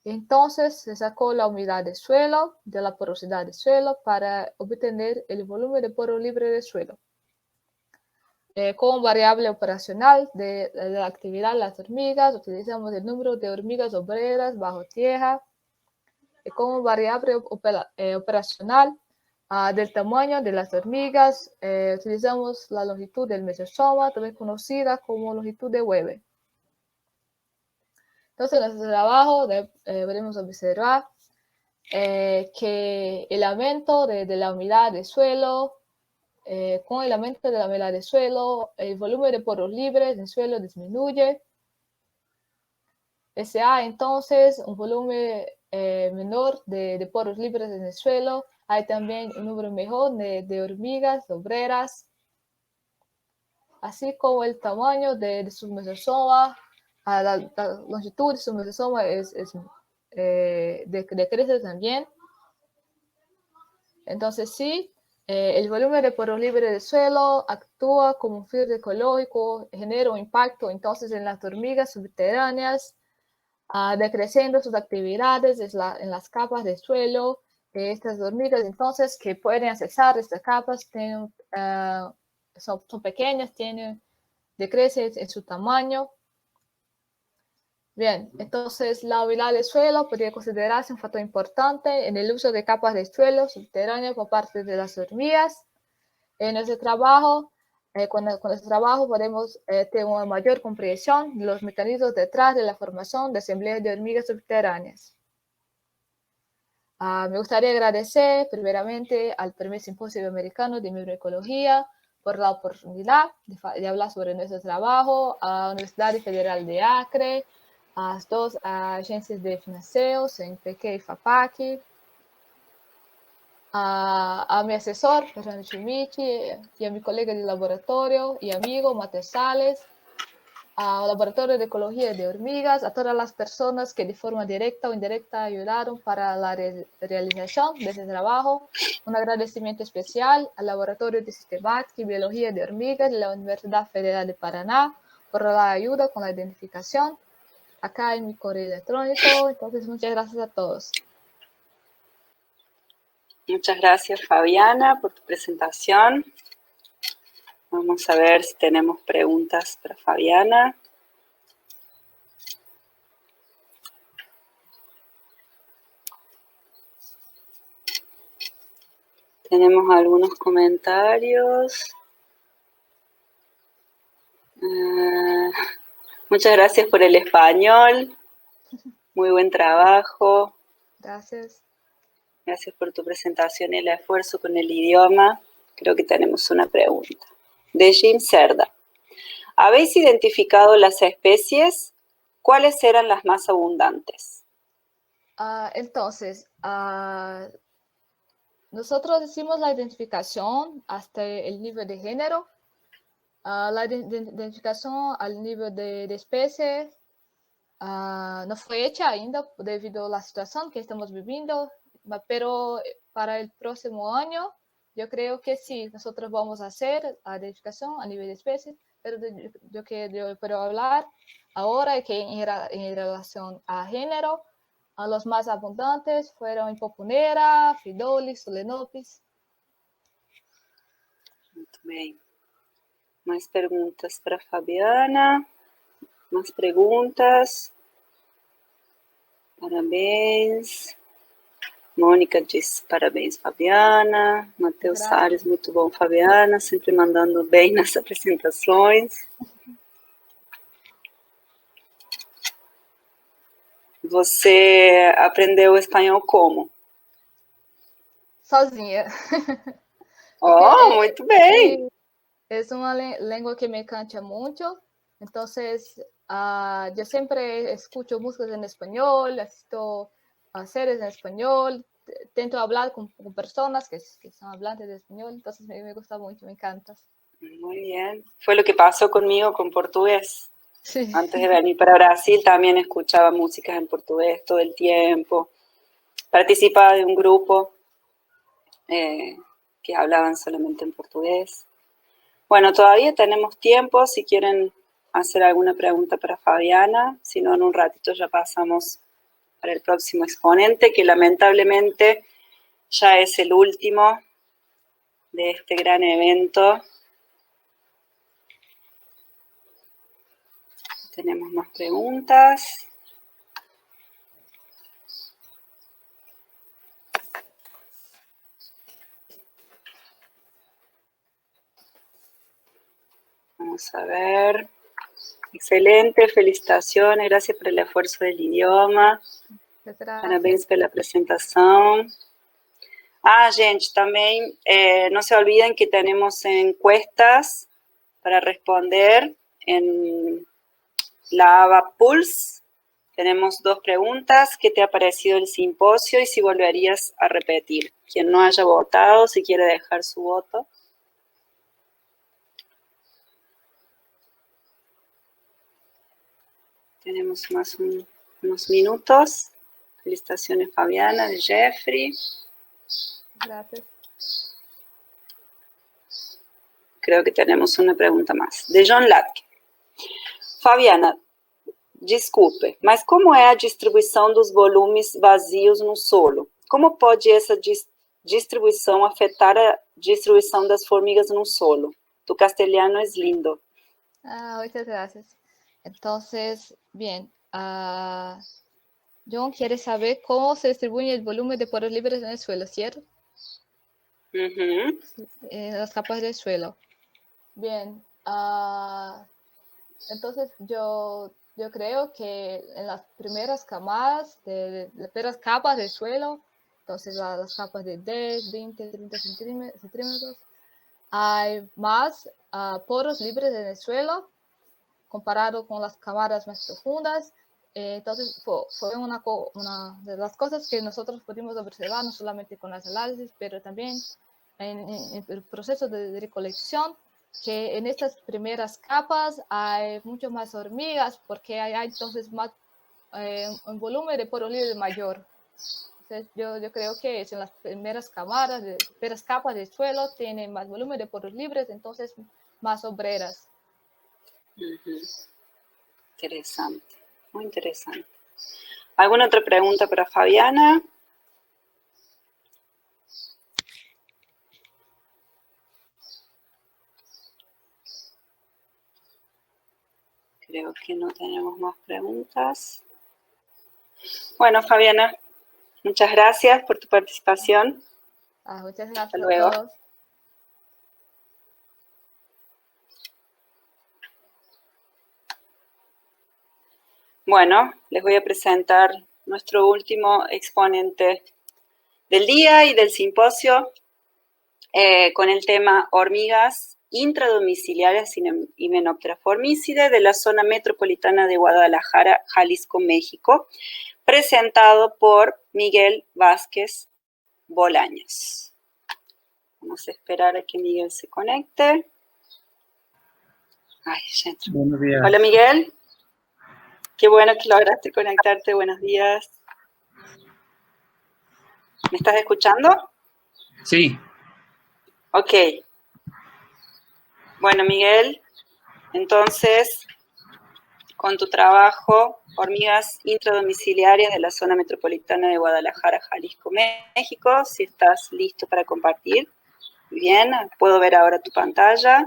Entonces se sacó la humedad del suelo de la porosidad del suelo para obtener el volumen de poro libre del suelo. Como variable operacional de la actividad de las hormigas, utilizamos el número de hormigas obreras bajo tierra. Como variable operacional del tamaño de las hormigas, utilizamos la longitud del mesosoma, también conocida como longitud de Weber. Entonces, en nuestro trabajo podemos observar que el aumento de la humedad del suelo, con el aumento de la humedad del suelo, el volumen de poros libres del suelo disminuye. Se hay entonces un volumen menor de poros libres en el suelo. Hay también un número mejor de hormigas obreras, así como el tamaño de su mesosoma. La longitud de su mesosoma decrece también. Entonces sí, el volumen de poros libres del suelo actúa como un filtro ecológico, genera un impacto entonces en las hormigas subterráneas, decreciendo sus actividades en las capas del suelo. Estas hormigas entonces que pueden accesar estas capas son pequeñas, decrecen en su tamaño. Bien, entonces la humedad del suelo podría considerarse un factor importante en el uso de capas de suelo subterráneo por parte de las hormigas. En nuestro trabajo, con nuestro trabajo podemos tener una mayor comprensión de los mecanismos detrás de la formación de asambleas de hormigas subterráneas. Me gustaría agradecer primeramente al Primer Simposio Americano de Microecología por la oportunidad de hablar sobre nuestro trabajo, a la Universidad Federal de Acre, a las dos agencias de financiamiento, CNPq y FAPACI, a mi asesor, Fernando Chimichi, y a mi colega de laboratorio y amigo, Mateo Sales, al Laboratorio de Ecología de Hormigas, a todas las personas que de forma directa o indirecta ayudaron para la realización de este trabajo. Un agradecimiento especial al Laboratorio de Sistemática y Biología de Hormigas de la Universidad Federal de Paraná por la ayuda con la identificación acá en mi correo electrónico. Entonces, muchas gracias a todos. Muchas gracias, Fabiana, por tu presentación. Vamos a ver si tenemos preguntas para Fabiana. Tenemos algunos comentarios. Muchas gracias por el español. Muy buen trabajo. Gracias. Gracias por tu presentación y el esfuerzo con el idioma. Creo que tenemos una pregunta. De Jim Cerda. ¿Habéis identificado las especies? ¿Cuáles eran las más abundantes? Entonces, nosotros hicimos la identificación hasta el nivel de género. La identificación al nivel de especie no fue hecha ainda debido a la situación que estamos viviendo, pero para el próximo año yo creo que sí, nosotros vamos a hacer la identificación a nivel de especie, pero yo puedo hablar ahora que en relación a género, los más abundantes fueron Hipopunera, Fridolis, Solenopis. Muy bien. Más preguntas para Fabiana. Más preguntas. Parabéns. Mônica diz parabéns, Fabiana. Matheus Graças. Salles, muito bom, Fabiana. Sempre mandando bem nas apresentações. Você aprendeu espanhol como? Sozinha. Oh, muito bem! Es una lengua que me encanta mucho, entonces yo siempre escucho músicas en español, asisto a series en español, intento hablar con personas que son hablantes de español, entonces me gusta mucho, me encanta. Muy bien. Fue lo que pasó conmigo con portugués. Sí. Antes de venir para Brasil también escuchaba músicas en portugués todo el tiempo. Participaba de un grupo que hablaban solamente en portugués. Bueno, todavía tenemos tiempo si quieren hacer alguna pregunta para Fabiana, si no en un ratito ya pasamos para el próximo exponente, que lamentablemente ya es el último de este gran evento. Tenemos más preguntas. Vamos a ver. Excelente, felicitaciones, gracias por el esfuerzo del idioma. Gracias. Parabéns pela apresentação. Ah, gente, também não se olviden que tenemos encuestas para responder en la aba Pulse. Tenemos 2 preguntas. ¿Qué te ha parecido el simposio y si volverías a repetir? Quien no haya votado, si quiere dejar su voto. Tenemos más unos minutos. Felicitaciones, Fabiana, de Jeffrey. Gracias. Creo que tenemos una pregunta más. De John Latke. Fabiana, desculpe, mas como é a distribuição dos volumes vazios no solo? Como pode essa distribuição afetar a distribuição das formigas no solo? Tu castelhano es lindo. Muchas gracias. Entonces, bien, John quiere saber cómo se distribuye el volumen de poros libres en el suelo, ¿cierto? Uhum. En las capas del suelo. Bien, entonces yo creo que en las primeras camadas, de las primeras capas del suelo, entonces las capas de 10, 20, 30 centímetros, hay más poros libres en el suelo comparado con las camadas más profundas. Entonces fue una de las cosas que nosotros pudimos observar, no solamente con las análisis, pero también en el proceso de recolección, que en estas primeras capas hay mucho más hormigas porque hay entonces más, un volumen de poros libres mayor. Entonces yo creo que es en las primeras capas del suelo tienen más volumen de poros libres, entonces más obreras. Uhum. Interesante, muy interesante. ¿Alguna otra pregunta para Fabiana? Creo que no tenemos más preguntas. Bueno, Fabiana, muchas gracias por tu participación. Muchas gracias. Hasta luego. A todos. Bueno, les voy a presentar nuestro último exponente del día y del simposio con el tema hormigas intradomiciliarias Hymenoptera formicide de la zona metropolitana de Guadalajara, Jalisco, México, presentado por Miguel Vázquez Bolaños. Vamos a esperar a que Miguel se conecte. Ay, ya entró. Buenos días. Hola, Miguel. Qué bueno que lograste conectarte. Buenos días. ¿Me estás escuchando? Sí. Ok. Bueno, Miguel, entonces, con tu trabajo, hormigas intradomiciliarias de la zona metropolitana de Guadalajara, Jalisco, México, si estás listo para compartir. Bien, puedo ver ahora tu pantalla.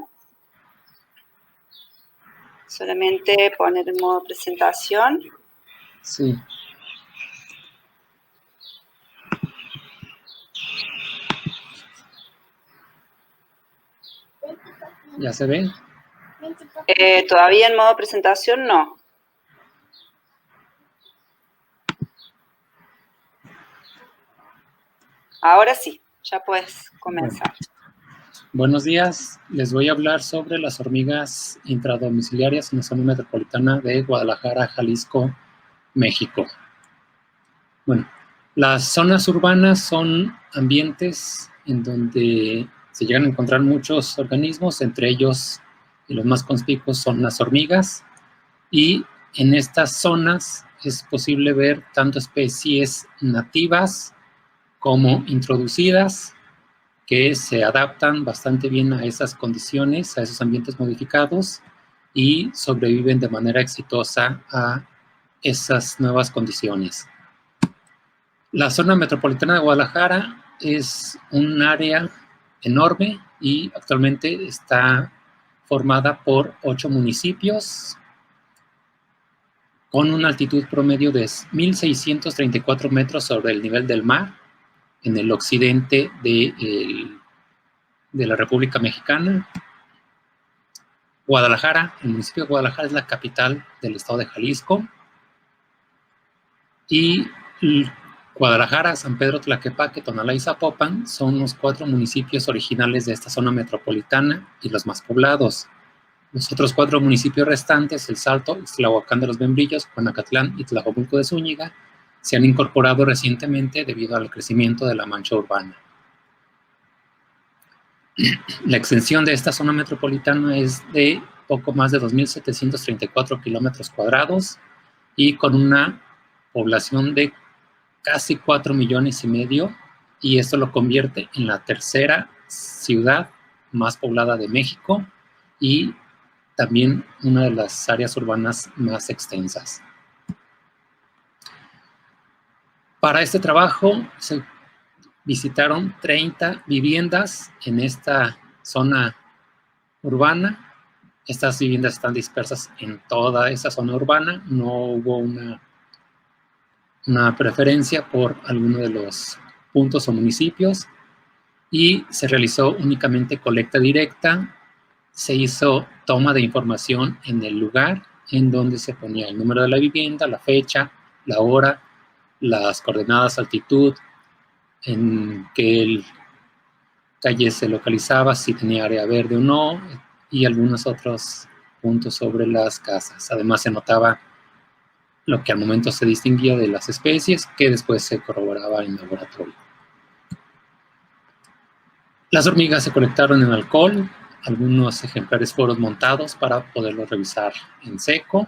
Solamente poner en modo presentación. Sí. ¿Ya se ve? Todavía en modo presentación no. Ahora sí, ya puedes comenzar. Buenos días, les voy a hablar sobre las hormigas intradomiciliarias en la zona metropolitana de Guadalajara, Jalisco, México. Bueno, las zonas urbanas son ambientes en donde se llegan a encontrar muchos organismos, entre ellos, y los más conspicuos son las hormigas, y en estas zonas es posible ver tanto especies nativas como introducidas, que se adaptan bastante bien a esas condiciones, a esos ambientes modificados, y sobreviven de manera exitosa a esas nuevas condiciones. La zona metropolitana de Guadalajara es un área enorme y actualmente está formada por 8 municipios con una altitud promedio de 1.634 metros sobre el nivel del mar en el occidente de la República Mexicana. Guadalajara, el municipio de Guadalajara es la capital del estado de Jalisco. Y Guadalajara, San Pedro Tlaquepaque, Tonalá y Zapopan son los 4 municipios originales de esta zona metropolitana y los más poblados. Los otros 4 municipios restantes, El Salto, Ixtlahuacán de los Membrillos, Juanacatlán y Tlajomulco de Zúñiga, se han incorporado recientemente debido al crecimiento de la mancha urbana. La extensión de esta zona metropolitana es de poco más de 2.734 kilómetros cuadrados y con una población de casi 4,5 millones, y esto lo convierte en la tercera ciudad más poblada de México y también una de las áreas urbanas más extensas. Para este trabajo se visitaron 30 viviendas en esta zona urbana. Estas viviendas están dispersas en toda esa zona urbana. No hubo una preferencia por alguno de los puntos o municipios y se realizó únicamente colecta directa. Se hizo toma de información en el lugar en donde se ponía el número de la vivienda, la fecha, la hora, las coordenadas, altitud, en qué calle se localizaba, si tenía área verde o no, y algunos otros puntos sobre las casas. Además se notaba lo que al momento se distinguía de las especies, que después se corroboraba en laboratorio. Las hormigas se colectaron en alcohol, algunos ejemplares fueron montados para poderlos revisar en seco,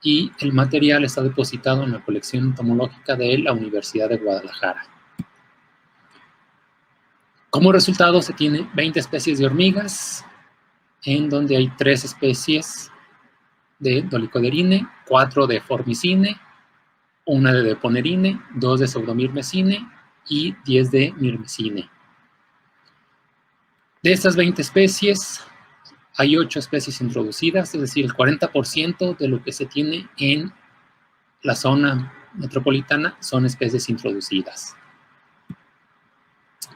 y el material está depositado en la colección entomológica de la Universidad de Guadalajara. Como resultado se tiene 20 especies de hormigas, en donde hay 3 especies de Dolicoderine, 4 de Formicine, 1 de Deponerine, 2 de Pseudomyrmecine y 10 de Myrmecine. De estas 20 especies, hay 8 especies introducidas, es decir, el 40% de lo que se tiene en la zona metropolitana son especies introducidas.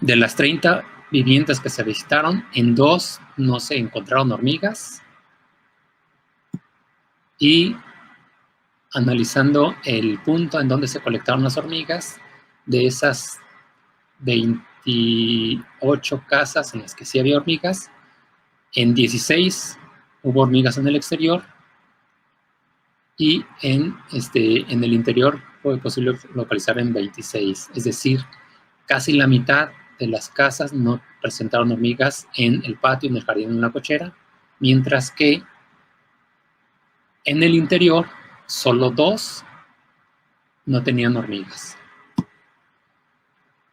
De las 30 viviendas que se visitaron, en 2 no se encontraron hormigas. Y analizando el punto en donde se colectaron las hormigas, de esas 28 casas en las que sí había hormigas, en 16 hubo hormigas en el exterior y en el interior fue posible localizar en 26. Es decir, casi la mitad de las casas no presentaron hormigas en el patio, en el jardín, en la cochera, mientras que en el interior solo 2 no tenían hormigas.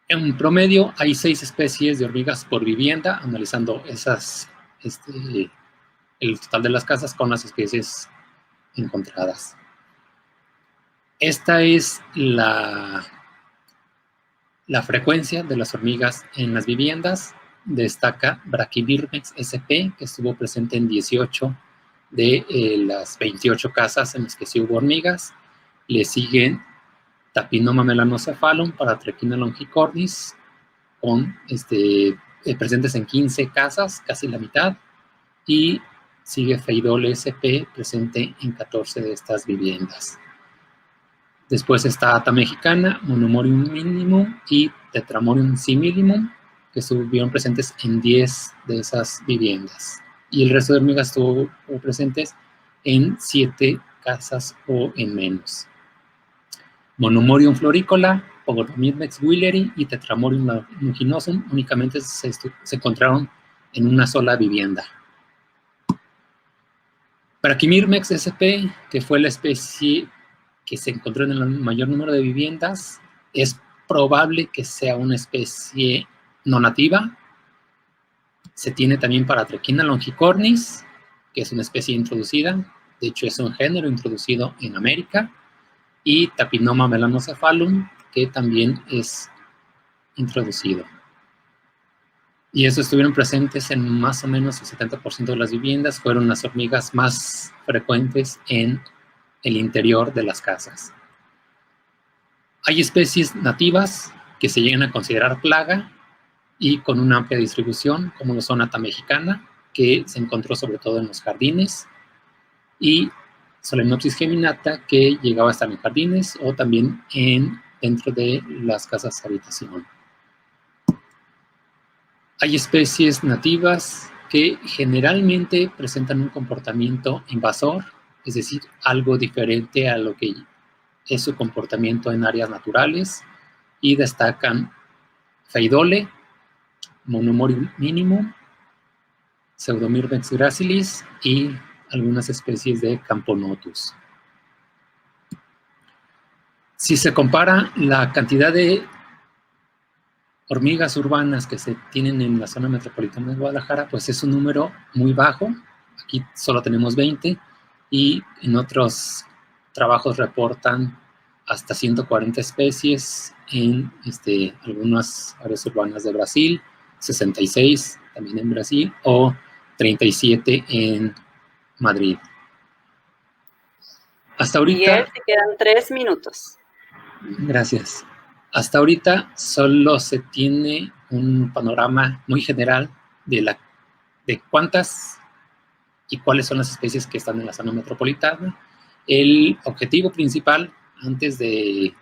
En promedio hay 6 especies de hormigas por vivienda, analizando el total de las casas con las especies encontradas. Esta es la frecuencia de las hormigas en las viviendas. Destaca Brachybirmex sp, que estuvo presente en 18 de las 28 casas en las que sí hubo hormigas. Le siguen Tapinoma melanocephalum, Paratrequina longicornis, con presentes en 15 casas, casi la mitad, y sigue Feidole sp, presente en 14 de estas viviendas. Después está Ata mexicana, Monomorium minimum y Tetramorium similimum, que estuvieron presentes en 10 de esas viviendas. Y el resto de hormigas estuvo presentes en 7 casas o en menos. Monomorium floricola, Pogonomyrmex wheeleri y Tetramorium langinosum únicamente se encontraron en una sola vivienda. Brachymyrmex sp, que fue la especie que se encontró en el mayor número de viviendas, es probable que sea una especie no nativa. Se tiene también para Trequina longicornis, que es una especie introducida, de hecho es un género introducido en América, y Tapinoma melanocephalum, que también es introducido. Y estos estuvieron presentes en más o menos el 70% de las viviendas, fueron las hormigas más frecuentes en el interior de las casas. Hay especies nativas que se llegan a considerar plaga y con una amplia distribución, como lo son Ata mexicana, que se encontró sobre todo en los jardines, y Solenopsis geminata, que llegaba a estar en jardines o también dentro de las casas habitación. Hay especies nativas que generalmente presentan un comportamiento invasor, es decir, algo diferente a lo que es su comportamiento en áreas naturales, y destacan Feidole, Monomorium minimum, Pseudomyrmex gracilis y algunas especies de Camponotus. Si se compara la cantidad de hormigas urbanas que se tienen en la zona metropolitana de Guadalajara, pues es un número muy bajo. Aquí solo tenemos 20 y en otros trabajos reportan hasta 140 especies en algunas áreas urbanas de Brasil, 66 también en Brasil o 37 en Madrid. Hasta ahorita... Miguel, te quedan 3 minutos. Gracias. Hasta ahorita solo se tiene un panorama muy general de cuántas y cuáles son las especies que están en la zona metropolitana. El objetivo principal antes de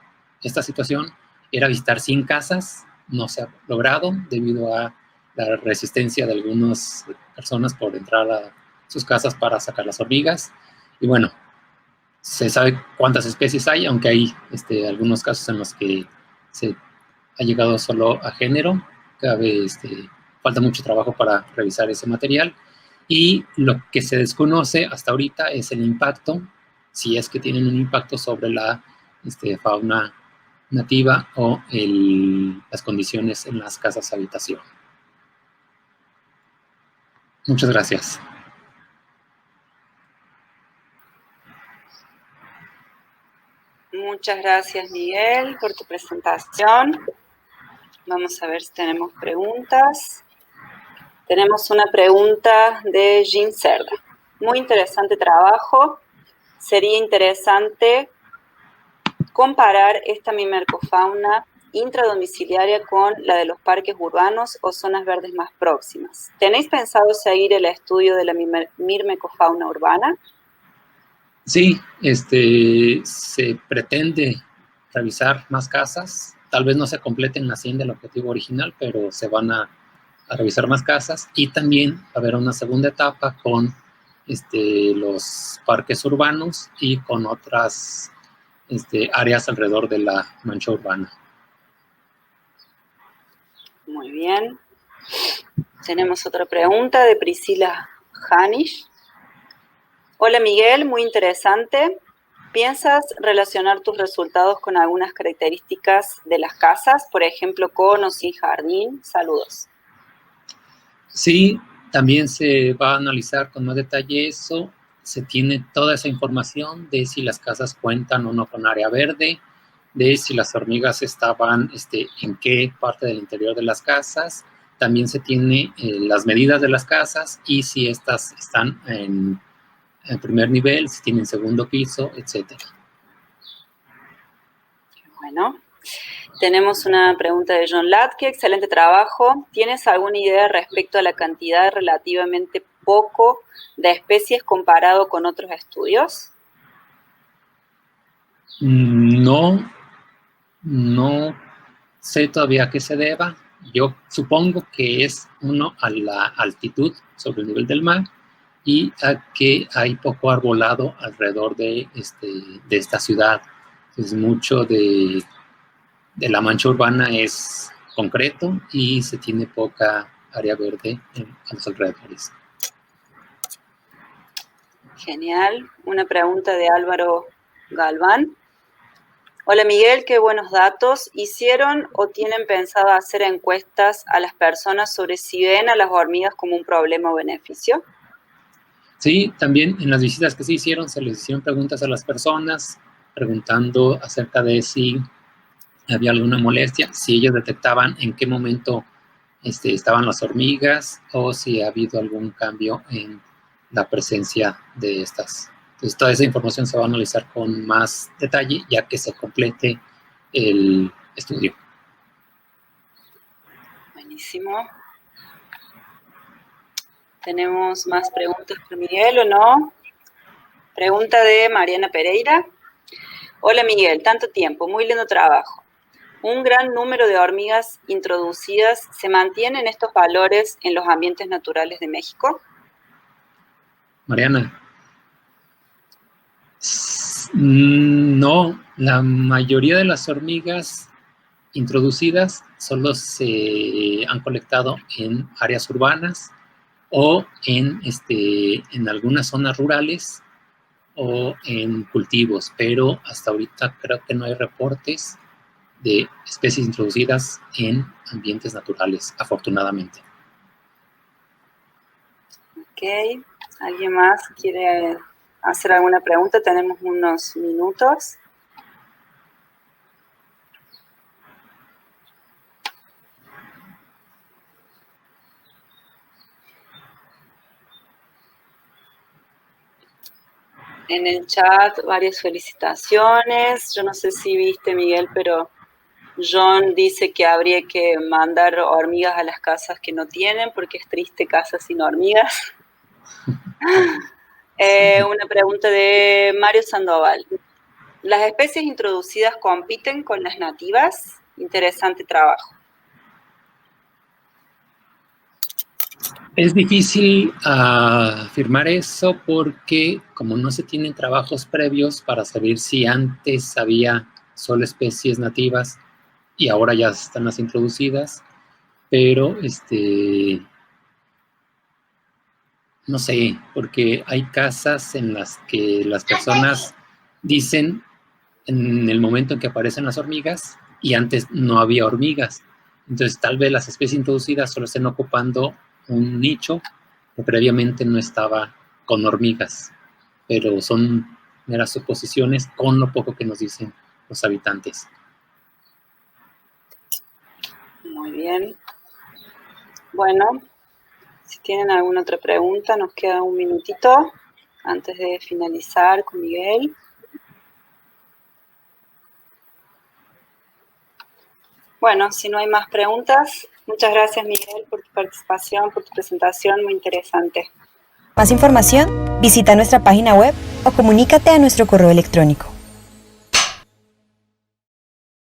esta situación era visitar 100 casas. No se ha logrado debido a la resistencia de algunas personas por entrar a sus casas para sacar las hormigas. Y bueno, se sabe cuántas especies hay, aunque hay algunos casos en los que se ha llegado solo a género. Falta mucho trabajo para revisar ese material. Y lo que se desconoce hasta ahorita es el impacto, si es que tienen un impacto sobre la fauna nativa o las condiciones en las casas habitación. Muchas gracias. Muchas gracias, Miguel, por tu presentación. Vamos a ver si tenemos preguntas. Tenemos una pregunta de Jean Cerda. Muy interesante trabajo. Sería interesante comparar esta mimercofauna intradomiciliaria con la de los parques urbanos o zonas verdes más próximas. ¿Tenéis pensado seguir el estudio de la mirmecofauna urbana? Sí, se pretende revisar más casas. Tal vez no se completen las 100 del objetivo original, pero se van a revisar más casas. Y también va a haber una segunda etapa con los parques urbanos y con otras áreas alrededor de la mancha urbana. Muy bien. Tenemos otra pregunta de Priscila Janisch. Hola Miguel, muy interesante. ¿Piensas relacionar tus resultados con algunas características de las casas? Por ejemplo, con o sin jardín. Saludos. Sí, también se va a analizar con más detalle eso. Se tiene toda esa información de si las casas cuentan o no con área verde, de si las hormigas estaban en qué parte del interior de las casas. También se tiene las medidas de las casas y si estas están en primer nivel, si tienen segundo piso, etc. Bueno, tenemos una pregunta de John Latke. Excelente trabajo. ¿Tienes alguna idea respecto a la cantidad relativamente poco de especies comparado con otros estudios? No sé todavía a qué se deba. Yo supongo que es uno a la altitud sobre el nivel del mar y a que hay poco arbolado alrededor de esta ciudad. Entonces, mucho de la mancha urbana es concreto y se tiene poca área verde a los alrededores. Genial. Una pregunta de Álvaro Galván. Hola Miguel, qué buenos datos. ¿Hicieron o tienen pensado hacer encuestas a las personas sobre si ven a las hormigas como un problema o beneficio? Sí, también en las visitas que se hicieron, se les hicieron preguntas a las personas, preguntando acerca de si había alguna molestia, si ellos detectaban en qué momento estaban las hormigas o si ha habido algún cambio en la presencia de estas. Entonces, toda esa información se va a analizar con más detalle ya que se complete el estudio. Buenísimo. ¿Tenemos más preguntas por Miguel o no? Pregunta de Mariana Pereira. Hola Miguel, tanto tiempo, muy lindo trabajo. ¿Un gran número de hormigas introducidas se mantienen estos valores en los ambientes naturales de México? Mariana, no, la mayoría de las hormigas introducidas solo se han colectado en áreas urbanas o en algunas zonas rurales o en cultivos, pero hasta ahorita creo que no hay reportes de especies introducidas en ambientes naturales, afortunadamente. Ok, ¿alguien más quiere hacer alguna pregunta? Tenemos unos minutos. En el chat varias felicitaciones. Yo no sé si viste, Miguel, pero John dice que habría que mandar hormigas a las casas que no tienen, porque es triste casa sin hormigas. Una pregunta de Mario Sandoval. ¿Las especies introducidas compiten con las nativas? Interesante trabajo. Es difícil afirmar eso porque como no se tienen trabajos previos para saber si antes había solo especies nativas y ahora ya están las introducidas, pero no sé, porque hay casas en las que las personas dicen en el momento en que aparecen las hormigas y antes no había hormigas. Entonces tal vez las especies introducidas solo estén ocupando un nicho que previamente no estaba con hormigas, pero son meras suposiciones con lo poco que nos dicen los habitantes. Muy bien. Bueno, si tienen alguna otra pregunta, nos queda un minutito antes de finalizar con Miguel. Bueno, si no hay más preguntas, muchas gracias Miguel por tu participación, por tu presentación, muy interesante. Más información, visita nuestra página web o comunícate a nuestro correo electrónico.